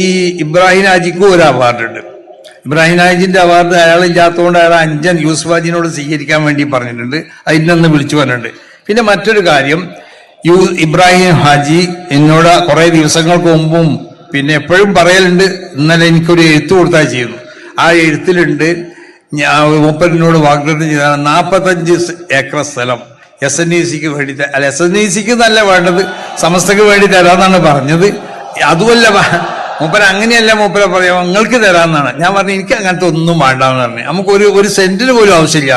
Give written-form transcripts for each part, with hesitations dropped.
ഈ ഇബ്രാഹിം ഹാജിക്കും ഒരു അവാർഡുണ്ട്. ഇബ്രാഹിം ഹാജിന്റെ അവാർഡ് അയാളില്ലാത്തതുകൊണ്ട് അയാൾ അഞ്ചൻ യൂസുഫ് ഹാജിനോട് സ്വീകരിക്കാൻ വേണ്ടി പറഞ്ഞിട്ടുണ്ട്. അതിനൊന്ന് വിളിച്ചു പറഞ്ഞിട്ടുണ്ട്. പിന്നെ മറ്റൊരു കാര്യം, ഇബ്രാഹിം ഹാജി എന്നോട് കുറെ ദിവസങ്ങൾക്ക് മുമ്പും പിന്നെ എപ്പോഴും പറയലുണ്ട്, ഇന്നലെ എനിക്കൊരു എഴുത്ത് കൊടുത്താൽ ചെയ്യുന്നു. ആ എഴുത്തിലുണ്ട് മൂപ്പരിനോട് വാഗ്ദത്തം ചെയ്താണ് 45 ഏക്കർ സ്ഥലം SNECക്ക് വേണ്ടി, അല്ല SNECക്ക് നല്ല വേണ്ടത് സമസ്തക്ക് വേണ്ടി തരാമെന്നാണ് പറഞ്ഞത്. അതുമല്ല മൂപ്പര അങ്ങനെയല്ല, മൂപ്പര പറയാം നിങ്ങൾക്ക് തരാമെന്നാണ്. ഞാൻ പറഞ്ഞു എനിക്ക് അങ്ങനത്തെ ഒന്നും വേണ്ടാന്ന് പറഞ്ഞു. നമുക്ക് ഒരു സെന്റിന് പോലും ആവശ്യമില്ല.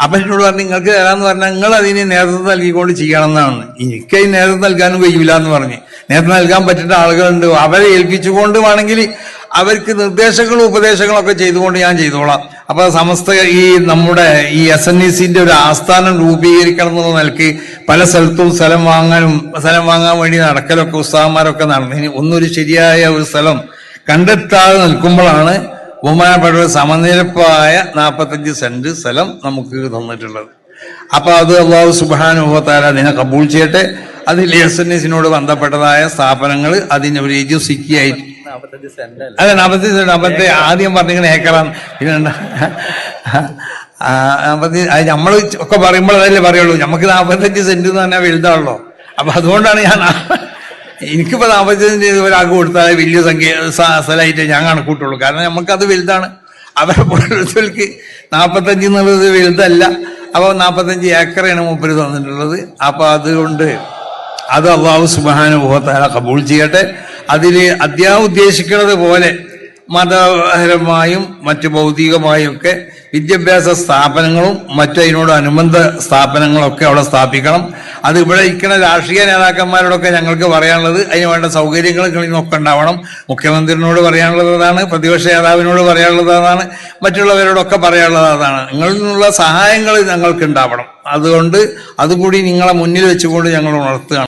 അപ്പൊ എന്നോട് പറഞ്ഞു നിങ്ങൾക്ക് തരാമെന്ന് പറഞ്ഞാൽ നിങ്ങൾ അതിന് നേതൃത്വം നൽകിക്കൊണ്ട് ചെയ്യണമെന്നാണ്. എനിക്ക് നേതൃത്വം നൽകാനും കഴിയില്ല എന്ന് പറഞ്ഞ്. നേതൃത്വം നൽകാൻ പറ്റുന്ന ആളുകളുണ്ട്, അവരെ ഏൽപ്പിച്ചുകൊണ്ട് വേണമെങ്കിൽ അവർക്ക് നിർദ്ദേശങ്ങളും ഉപദേശങ്ങളും ഒക്കെ ചെയ്തുകൊണ്ട് ഞാൻ ചെയ്തോളാം. അപ്പൊ സമസ്ത ഈ നമ്മുടെ ഈ SNECന്റെ ഒരു ആസ്ഥാനം രൂപീകരിക്കണം എന്നുള്ള നിലയ്ക്ക് പല സ്ഥലത്തും സ്ഥലം വാങ്ങാൻ വേണ്ടി നടക്കലൊക്കെ ഉസ്താദന്മാരൊക്കെ നടന്നതിന് ഒന്നൊരു ശരിയായ ഒരു സ്ഥലം കണ്ടെത്താതെ നിൽക്കുമ്പോഴാണ് ബഹുമാനപ്പെട്ട സമനിരപ്പായ 45 സെന്റ് സ്ഥലം നമുക്ക് തന്നിട്ടുള്ളത്. അപ്പൊ അത് അല്ലാഹു സുബ്ഹാനഹു വ തആല അതിനെ കബൂൾ ചെയ്യട്ടെ. അതിൽ SNECനോട് ബന്ധപ്പെട്ടതായ സ്ഥാപനങ്ങൾ അതിന് ഒരു ഏജൻസിക്ക് ആയിട്ട് അല്ല 45 സെന്റ് 50 ആദ്യം പറഞ്ഞിങ്ങനെ ഏക്കറാണ്. പിന്നെ 50 നമ്മൾ ഒക്കെ പറയുമ്പോൾ അതല്ലേ പറയുള്ളൂ. നമുക്ക് 45 സെന്റ് എന്ന് പറഞ്ഞാൽ വലുതാണല്ലോ. അപ്പൊ അതുകൊണ്ടാണ് എനിക്കിപ്പോ 45 സെന്റ് ഒരാൾക്ക് കൊടുത്താൽ വലിയ സ്ഥലമായിട്ട് ഞാൻ കണക്കൂട്ടുള്ളൂ. കാരണം നമുക്കത് വലുതാണ്. അവരെ പോലത്തെ 45 എന്നുള്ളത് വലുതല്ല. അപ്പൊ 45 ഏക്കറാണ് മൂപ്പര് തന്നിട്ടുള്ളത്. അപ്പൊ അതുകൊണ്ട് അത് അല്ലാഹു സുബ്ഹാനഹു വ തആല കബൂൾ ചെയ്യട്ടെ. അതില് അദ്ദേഹം ഉദ്ദേശിക്കുന്നത് പോലെ മതപരമായും മറ്റു ഭൗതികമായും ഒക്കെ വിദ്യാഭ്യാസ സ്ഥാപനങ്ങളും മറ്റു അതിനോട് അനുബന്ധ സ്ഥാപനങ്ങളൊക്കെ അവിടെ സ്ഥാപിക്കണം. അത് ഇവിടെ ഇരിക്കുന്ന രാഷ്ട്രീയ നേതാക്കന്മാരോടൊക്കെ ഞങ്ങൾക്ക് പറയാനുള്ളത് അതിന് വേണ്ട സൗകര്യങ്ങൾ നിങ്ങളൊക്കെ ഉണ്ടാവണം. മുഖ്യമന്ത്രിയോട് പറയാനുള്ളത് അതാണ്, പ്രതിപക്ഷ നേതാവിനോട് പറയാനുള്ളത് അതാണ്, മറ്റുള്ളവരോടൊക്കെ പറയാനുള്ളത് അതാണ്. നിങ്ങളിൽ നിന്നുള്ള സഹായങ്ങൾ ഞങ്ങൾക്ക് ഉണ്ടാവണം. അതുകൊണ്ട് അതുകൂടി നിങ്ങളെ മുന്നിൽ വെച്ചുകൊണ്ട് ഞങ്ങൾ ഉണർത്തുകയാണ്.